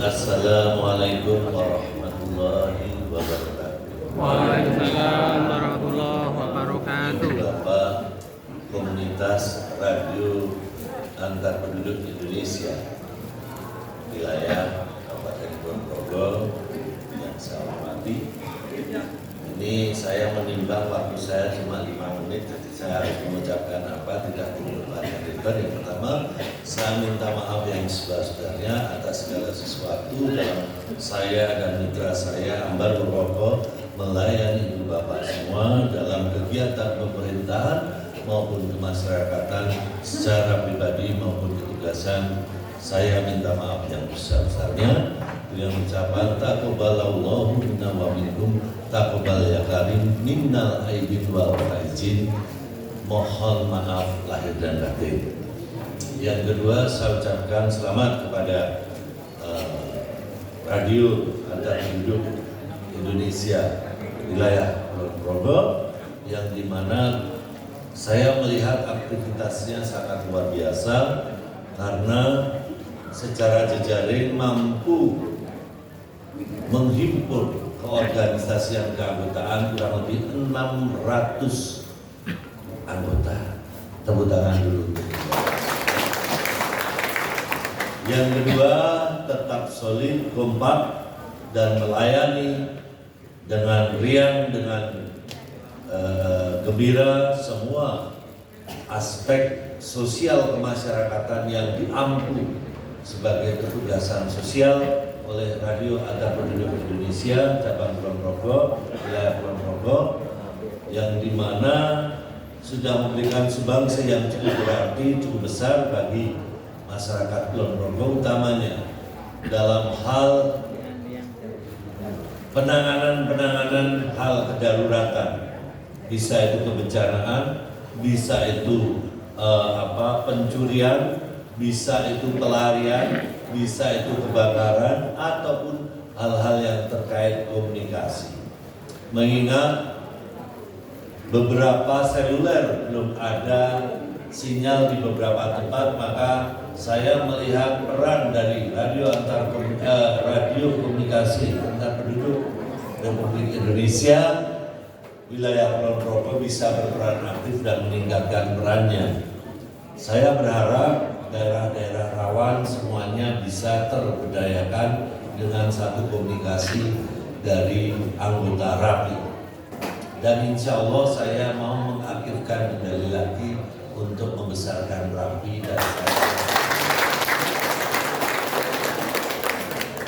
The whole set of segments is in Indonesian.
Assalamualaikum warahmatullahi wabarakatuh. Waalaikumsalam warahmatullahi wabarakatuh. Bapak Komunitas Radio Antar Penduduk Indonesia wilayah Kabupaten Kulon Progo yang saya hormati, ini saya menimbang waktu saya cuma 5 menit, jadi saya harus mengucapkan tidak perlu banyak lebar. Yang pertama, saya minta maaf yang sebesar-besarnya atas segala sesuatu dalam saya dan mitra saya Ambar Purwoko melayani ibu bapak semua dalam kegiatan pemerintahan maupun kemasyarakatan secara pribadi maupun ketugasan. Saya minta maaf yang besar-besarnya dengan ucapan taqabbalallahu minna wa minkum, taqabbal ya karim minnal aidin wal faizin. Mohon maaf lahir dan batin. Yang kedua, saya ucapkan selamat kepada Radio Antar Penduduk Indonesia wilayah Kulon Progo yang dimana saya melihat aktivitasnya sangat luar biasa karena secara jejaring mampu menghimpun keorganisasian keanggotaan kurang lebih 600 anggota. Tepuk tangan dulu. Yang kedua, tetap solid, kompak, dan melayani dengan riang, dengan gembira semua aspek sosial kemasyarakatan yang diampu sebagai ketugasan sosial oleh Radio Antar Penduduk Indonesia cabang Kulon Progo, wilayah Kulon Progo, yang dimana sudah memberikan sumbangsi yang cukup berarti, cukup besar bagi masyarakat Kulon Progo, utamanya dalam hal penanganan hal kedaruratan, bisa itu kebencanaan, bisa itu pencurian, bisa itu pelarian, bisa itu kebakaran, ataupun hal-hal yang terkait komunikasi. Mengingat beberapa seluler belum ada sinyal di beberapa tempat, maka saya melihat peran dari radio komunikasi antar penduduk Republik Indonesia wilayah Kulon Progo bisa berperan aktif dan meningkatkan perannya. Saya berharap daerah-daerah rawan semuanya bisa terberdayakan dengan satu komunikasi dari anggota RAPI. Dan insya Allah saya mau mengakhirkan kembali lagi untuk membesarkan RAPI dan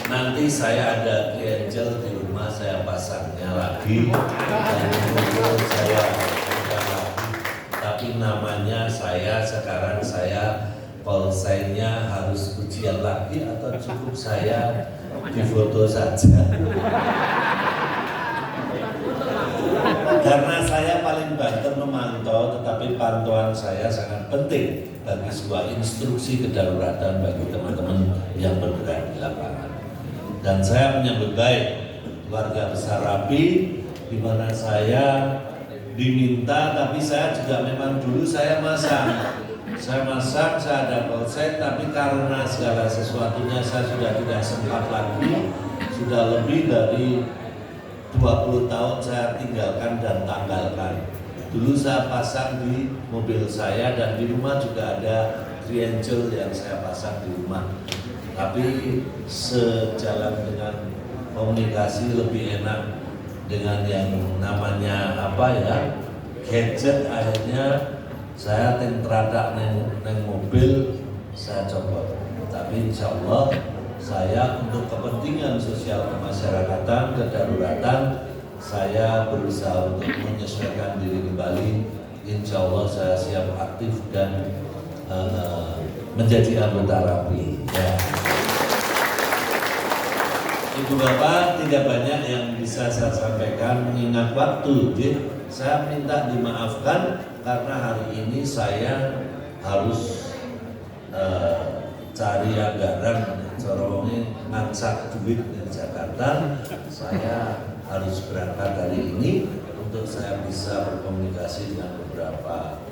nanti saya ada triangle di rumah, saya pasangnya lagi dan kemudian saya bukan lagi, tapi namanya sekarang saya polsainya harus ujian lagi atau cukup saya difoto saja. Karena saya paling banter memantau, tetapi pantauan saya sangat penting bagi sebuah instruksi kedaruratan bagi teman-teman yang bergerak di lapangan. Dan saya menyambut baik keluarga besar RAPI, di mana saya diminta, tapi saya juga memang dulu saya masak, saya ada polsek, tapi karena segala sesuatunya saya sudah tidak sempat lagi, sudah lebih dari 20 tahun saya tinggalkan dan tanggalkan. Dulu saya pasang di mobil saya dan di rumah juga ada triangle yang saya pasang di rumah. Tapi sejalan dengan komunikasi lebih enak dengan yang namanya gadget, akhirnya saya tentradak neng mobil saya copot. Tapi insya Allah saya untuk kepentingan sosial kemasyarakatan, kedaruratan, saya berusaha untuk menyesuaikan diri kembali. Insya Allah saya siap aktif dan menjadi anggota RAPI. Ya. Ibu Bapak, tidak banyak yang bisa saya sampaikan mengingat waktu. Saya minta dimaafkan karena hari ini saya harus cari anggaran. Corongnya ngangsak duit dari Jakarta, saya harus berangkat hari ini untuk saya bisa berkomunikasi dengan beberapa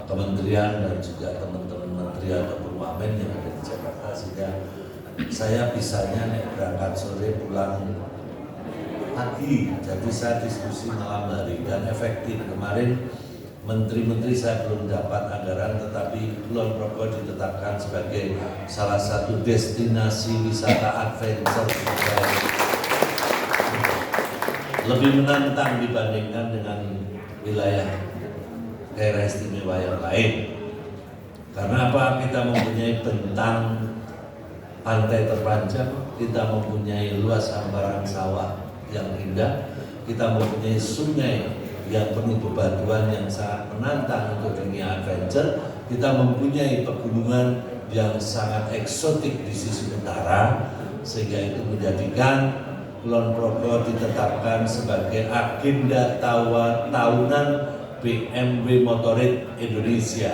kementerian dan juga teman-teman menteri ataupun wamen yang ada di Jakarta, sehingga saya bisanya nek berangkat sore pulang pagi, jadi saya diskusi malam hari dan efektif. Kemarin menteri-menteri saya belum dapat anggaran, tetapi Kulon Progo ditetapkan sebagai salah satu destinasi wisata adventure lebih menantang dibandingkan dengan wilayah daerah istimewa yang lain. Karena apa? Kita mempunyai bentang pantai terpanjang, kita mempunyai luas hamparan sawah yang indah, kita mempunyai sungai yang penuh bebatuan yang sangat menantang untuk dunia adventure, kita mempunyai pegunungan yang sangat eksotik di sisi utara, sehingga itu menjadikan Kulon Progo ditetapkan sebagai agenda tahunan BMW Motorrad Indonesia.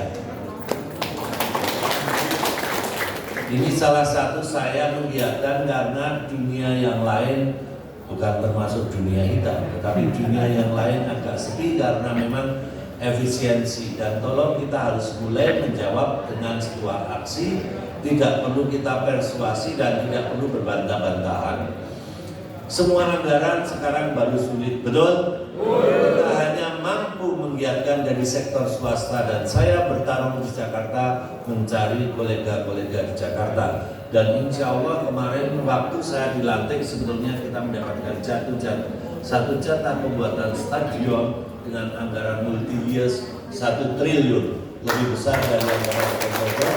Ini salah satu saya mengiyakan karena dunia yang lain, bukan termasuk dunia hitam, tetapi dunia yang lain agak sepi karena memang efisiensi. Dan tolong kita harus mulai menjawab dengan sebuah aksi, tidak perlu kita persuasi dan tidak perlu berbantah-bantahan. Semua anggaran sekarang baru sulit, betul? Kita hanya mampu menggiatkan dari sektor swasta, dan saya bertarung di Jakarta mencari kolega-kolega di Jakarta. Dan insya Allah kemarin waktu saya dilantik sebetulnya kita mendapatkan satu jatah pembuatan stadion dengan anggaran multi-years 1 triliun, lebih besar dari anggaran Progo.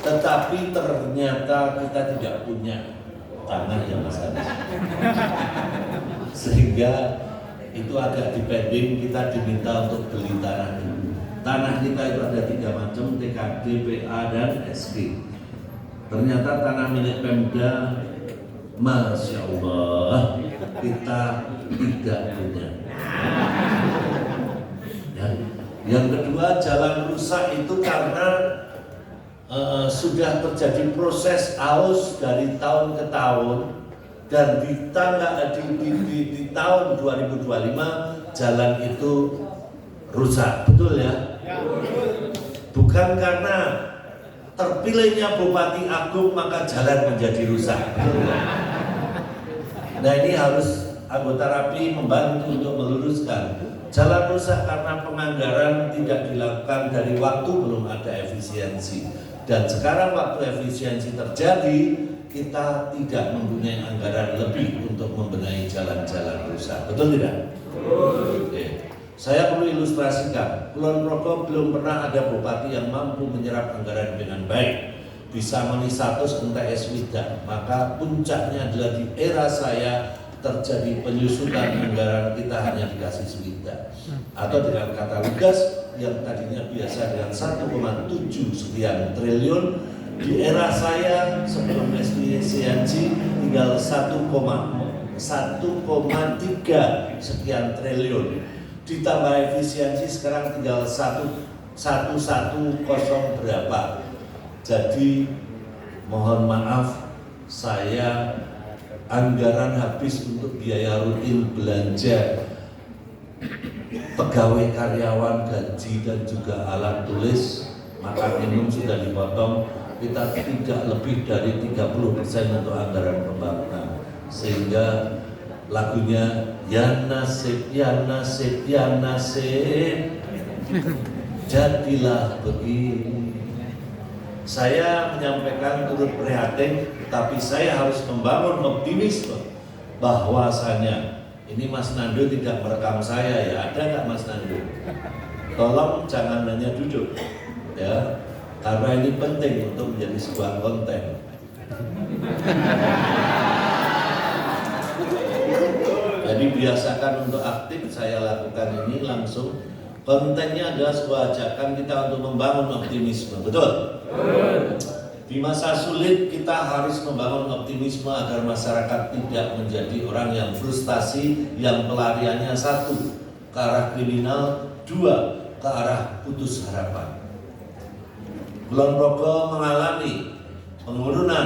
Tetapi ternyata kita tidak punya tanah yang besar, sehingga itu agak dipending. Kita diminta untuk beli tanah dulu. Tanah kita itu ada 3 macam, TKD, PA, dan SK. Ternyata tanah milik Pemda, Masya Allah, kita tidak punya. Dan yang kedua, jalan rusak itu karena sudah terjadi proses aus dari tahun ke tahun, dan di tahun 2025 jalan itu rusak, betul ya? Bukan karena terpilihnya Bupati Agung maka jalan menjadi rusak, betul ya? Nah, ini harus anggota RAPI membantu untuk meluruskan. Jalan rusak karena penganggaran tidak dilakukan dari waktu belum ada efisiensi. Dan sekarang waktu efisiensi terjadi, kita tidak mempunyai anggaran lebih untuk membenahi jalan-jalan rusak. Betul tidak? Oke. Saya perlu ilustrasikan, Kulon Progo belum pernah ada bupati yang mampu menyerap anggaran dengan baik, bisa memenuhi status MTS Wida. Maka puncaknya adalah di era saya terjadi penyusutan anggaran, kita hanya dikasih Swida. Atau dengan kata lugas, yang tadinya biasa dengan 1,7 sekian triliun, di era saya sebelum efisiensi tinggal 1,3 sekian triliun. Ditambah efisiensi sekarang tinggal 110 berapa. Jadi mohon maaf, saya anggaran habis untuk biaya rutin belanja pegawai, karyawan, gaji, dan juga alat tulis, makan minum sudah dipotong. Kita tidak lebih dari 30% untuk anggaran pembangunan, sehingga lagunya ya nasib, ya nasib, ya nasib, jadilah begini. Saya menyampaikan turut prihatin, tapi saya harus membangun optimisme bahwasanya ini Mas Nando tidak merekam saya ya. Ada nggak Mas Nando? Tolong jangan hanya duduk ya, karena ini penting untuk menjadi sebuah konten. Jadi biasakan untuk aktif, saya lakukan ini langsung. Kontennya adalah sebuah ajakan kita untuk membangun optimisme, betul? Di masa sulit kita harus membangun optimisme agar masyarakat tidak menjadi orang yang frustasi, yang pelariannya 1 ke arah kriminal, 2 ke arah putus harapan. Kulon Progo mengalami penurunan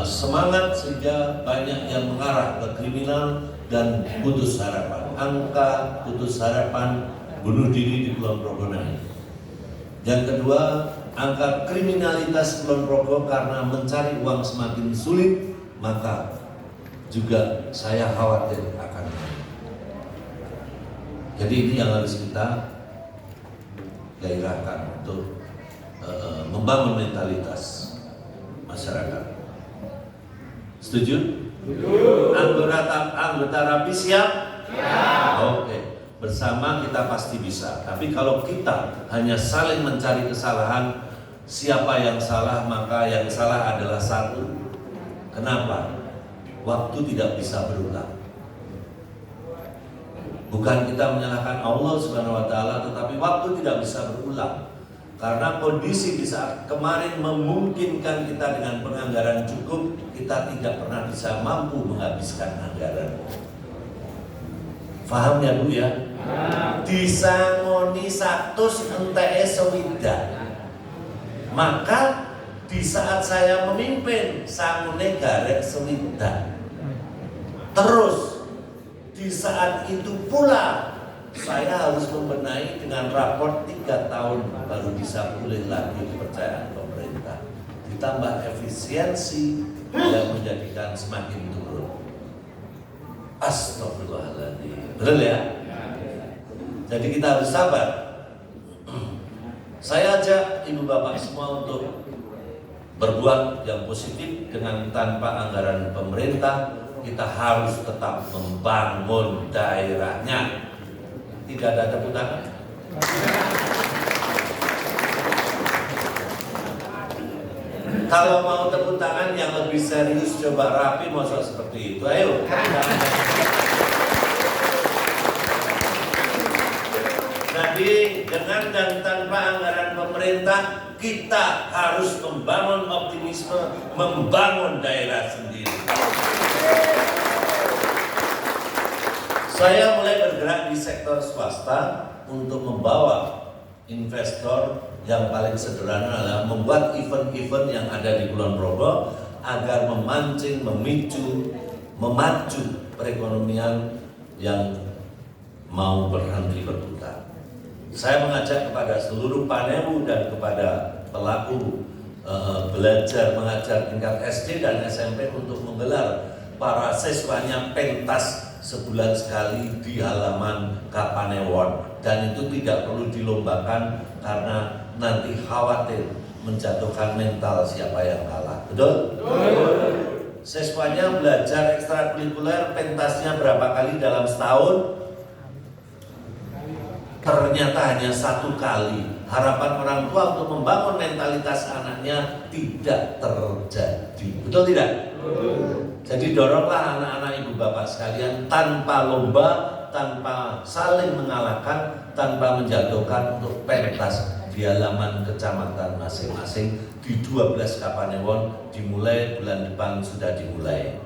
semangat sehingga banyak yang mengarah ke kriminal dan putus harapan. Angka putus harapan bunuh diri di Kulon Progo naik. Yang kedua, angka kriminalitas Kulon Progo karena mencari uang semakin sulit, maka juga saya khawatir akan naik. Jadi ini yang harus kita gairahkan untuk membangun mentalitas masyarakat. Setuju? Anggota Rapi siap? Oke. Bersama kita pasti bisa. Tapi kalau kita hanya saling mencari kesalahan, siapa yang salah maka yang salah adalah satu. Kenapa? Waktu tidak bisa berulang. Bukan kita menyalahkan Allah Subhanahu wa taala, tetapi waktu tidak bisa berulang. Karena kondisi di saat kemarin memungkinkan kita dengan penganggaran cukup, kita tidak pernah bisa mampu menghabiskan anggaran. Paham ya Bu ya? Disangoni 100 enteke swidak. Maka di saat saya memimpin sangune garek swidak. Terus di saat itu pula saya harus membenahi dengan raport 3 tahun baru bisa pulih lagi kepercayaan pemerintah. Ditambah efisiensi yang menjadikan semakin turun. Astagfirullahaladzim. Betul ya? Jadi kita harus sabar. Saya ajak ibu bapak semua untuk berbuat yang positif dengan tanpa anggaran pemerintah. Kita harus tetap membangun daerahnya. Tidak ada tepuk tangan. Kalau mau tepuk tangan yang lebih serius, coba Rapi masa seperti itu. Ayo. Jadi dengan dan tanpa anggaran pemerintah, kita harus membangun optimisme, membangun daerah sendiri. Saya mulai bergerak di sektor swasta untuk membawa investor. Yang paling sederhana adalah membuat event-event yang ada di Kulon Progo agar memancing, memicu, memacu perekonomian yang mau berhenti berputar. Saya mengajak kepada seluruh Panewu dan kepada pelaku belajar mengajar tingkat SD dan SMP untuk menggelar para siswanya pentas sebulan sekali di halaman Kapanewon, dan itu tidak perlu dilombakan karena nanti khawatir menjatuhkan mental siapa yang kalah. Betul? Siswanya belajar ekstrakurikuler pentasnya berapa kali dalam setahun? Ternyata hanya 1 kali. Harapan orang tua untuk membangun mentalitas anaknya tidak terjadi. Betul tidak? Jadi doronglah anak-anak ibu bapak sekalian tanpa lomba, tanpa saling mengalahkan, tanpa menjatuhkan untuk pentas di halaman kecamatan masing-masing di 12 Kapanewon. Dimulai bulan depan sudah dimulai.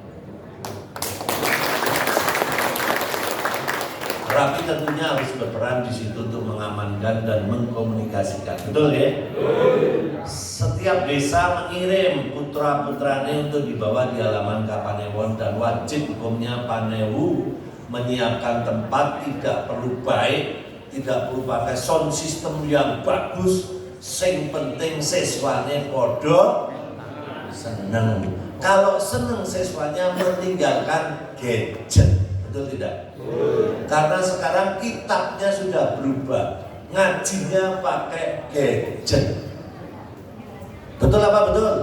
Rapi tentunya harus berperan di situ untuk mengamankan dan mengkomunikasikan. Betul ya? Setiap desa mengirim putra-putranya untuk dibawa di halaman Kapanewon, dan wajib hukumnya Panewu menyiapkan tempat, tidak perlu baik, tidak perlu pakai sound system yang bagus, sing penting siswane podo seneng. Kalau seneng siswanya meninggalkan gadget. Betul tidak? Karena sekarang kitabnya sudah berubah, ngajinya pakai gadget. Betul apa betul?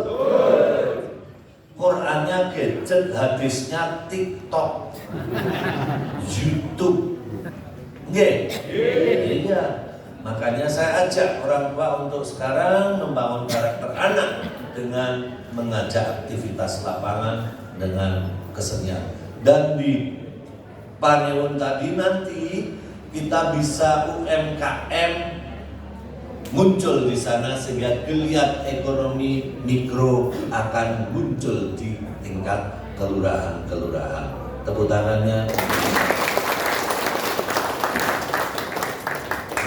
Qurannya gadget, hadisnya TikTok, YouTube. Iya. Makanya saya ajak orang tua untuk sekarang membangun karakter anak dengan mengajak aktivitas lapangan dengan kesenian. Dan di Panewon tadi nanti kita bisa UMKM muncul di sana sehingga geliat ekonomi mikro akan muncul di tingkat kelurahan-kelurahan. Tepuk tangannya.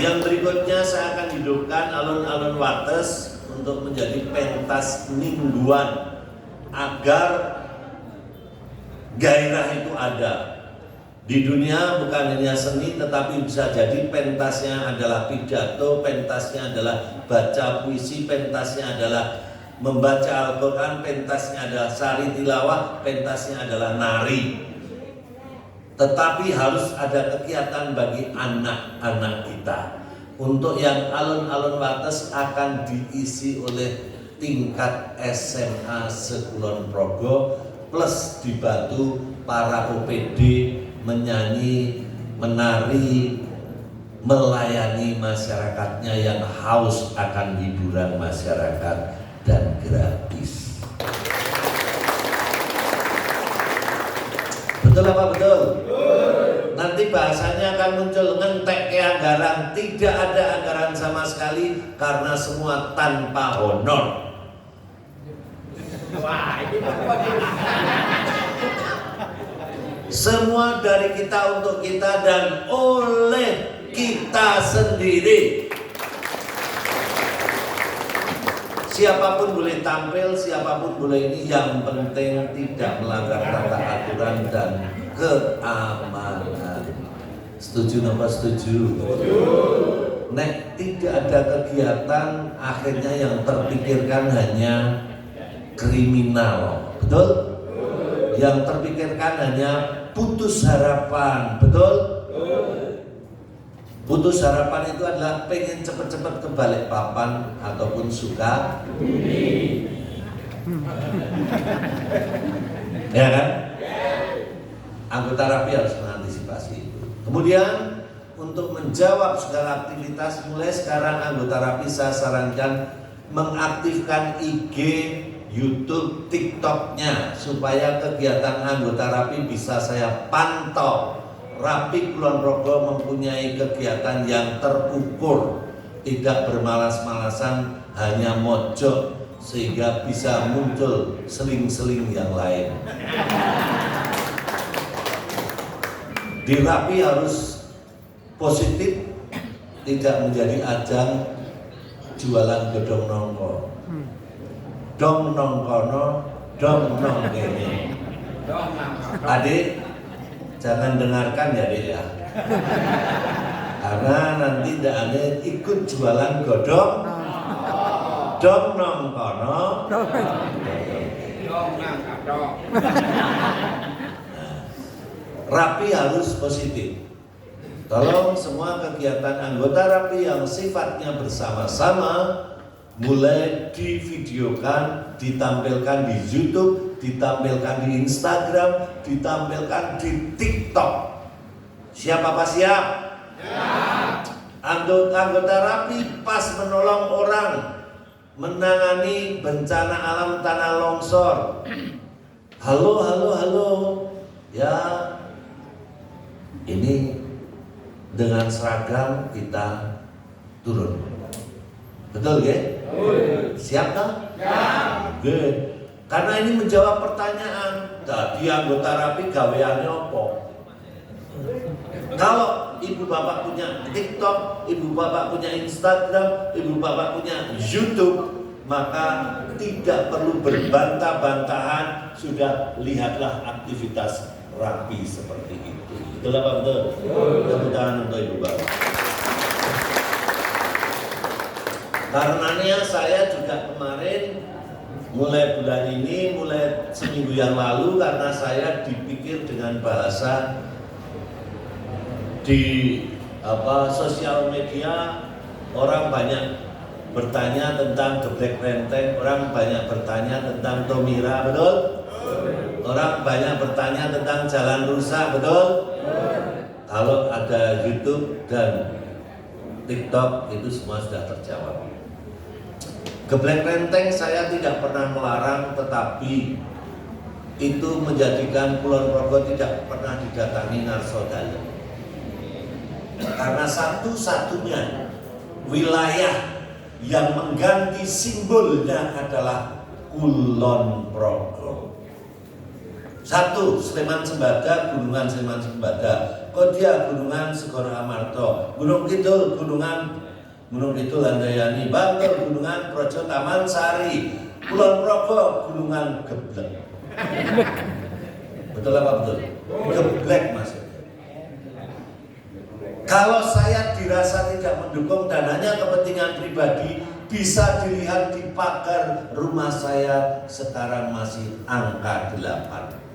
Yang berikutnya saya akan hidupkan alun-alun Wates untuk menjadi pentas mingguan agar gairah itu ada. Di dunia bukan hanya seni, tetapi bisa jadi pentasnya adalah pidato, pentasnya adalah baca puisi, pentasnya adalah membaca Al-Quran, pentasnya adalah sari tilawah, pentasnya adalah nari. Tetapi harus ada kegiatan bagi anak-anak kita. Untuk yang alun-alun Wates akan diisi oleh tingkat SMA Sekulon Progo, plus dibantu para OPD menyanyi, menari, melayani masyarakatnya yang haus akan hiburan masyarakat dan gratis. Betul apa betul? Nanti bahasanya akan muncul ngentek ke anggaran. Tidak ada anggaran sama sekali karena semua tanpa honor. Semua dari kita untuk kita dan oleh kita sendiri. Siapapun boleh tampil, siapapun boleh ini, yang penting tidak melanggar tata aturan dan keamanan. Setuju nomor setuju? Nek tidak ada kegiatan, akhirnya yang terpikirkan hanya kriminal, betul? Yang terpikirkan hanya putus harapan, betul? Putus harapan itu adalah pengen cepet-cepet ke Balikpapan ataupun Sukabumi. Ya kan? Anggota rapi harus mengantisipasi itu. Kemudian untuk menjawab segala aktivitas, mulai sekarang anggota rapi saya sarankan mengaktifkan IG, YouTube, TikToknya supaya kegiatan anggota rapi bisa saya pantau. Rapi Kulon Progo mempunyai kegiatan yang terukur, tidak bermalas-malasan, hanya mojok sehingga bisa muncul seling-seling yang lain. Di Rapi harus positif, tidak menjadi ajang jualan gedong nongko. Dong nongkono, dong nong kene. Adik, jangan dengarkan ya Dek ya. Karena nanti tidak ada ikut jualan godong. Dong nongkono. Dong nang kadok. Rapi harus positif. Tolong semua kegiatan anggota Rapi yang sifatnya bersama-sama mulai divideokan, ditampilkan di YouTube, ditampilkan di Instagram, ditampilkan di TikTok. Siap apa siap? Siap. Anggota Rapi pas menolong orang, menangani bencana alam tanah longsor. Halo. Ya, ini dengan seragam kita turun. Betul ya? Siap kan? Siap. Good. Karena ini menjawab pertanyaan. Tadi anggota Rapi gaweannya apa? Kalau ibu bapak punya TikTok, ibu bapak punya Instagram, ibu bapak punya YouTube, maka tidak perlu berbantah-bantahan. Sudah lihatlah aktivitas Rapi seperti itu. Betul apa betul? Tepuk tangan untuk ibu bapak. Karenanya saya juga kemarin mulai bulan ini, mulai seminggu yang lalu, karena saya dipikir dengan bahasa di sosial media, orang banyak bertanya tentang geblek renteng, orang banyak bertanya tentang Tomira, betul? Orang banyak bertanya tentang jalan rusak, betul? Kalau ada YouTube dan TikTok itu semua sudah terjawab. Geblek renteng saya tidak pernah melarang, tetapi itu menjadikan Kulon Progo tidak pernah didatangi narkodanya. Karena satu-satunya wilayah yang mengganti simbolnya adalah Kulon Progo. Satu, Sleman Sembada, Gunungan Sleman Sembada. Kodia, Gunungan Segoro Amarto. Gunung Kidul, Gunung Kidul Handayani. Bantul, Gunungan Projo Taman Sari. Kulon Progo, Gunungan Geblek. Betul apa betul? Geblek maksudnya. Kalau saya dirasa tidak mendukung dan hanya kepentingan pribadi, bisa dilihat di pagar rumah saya sekarang masih angka 8.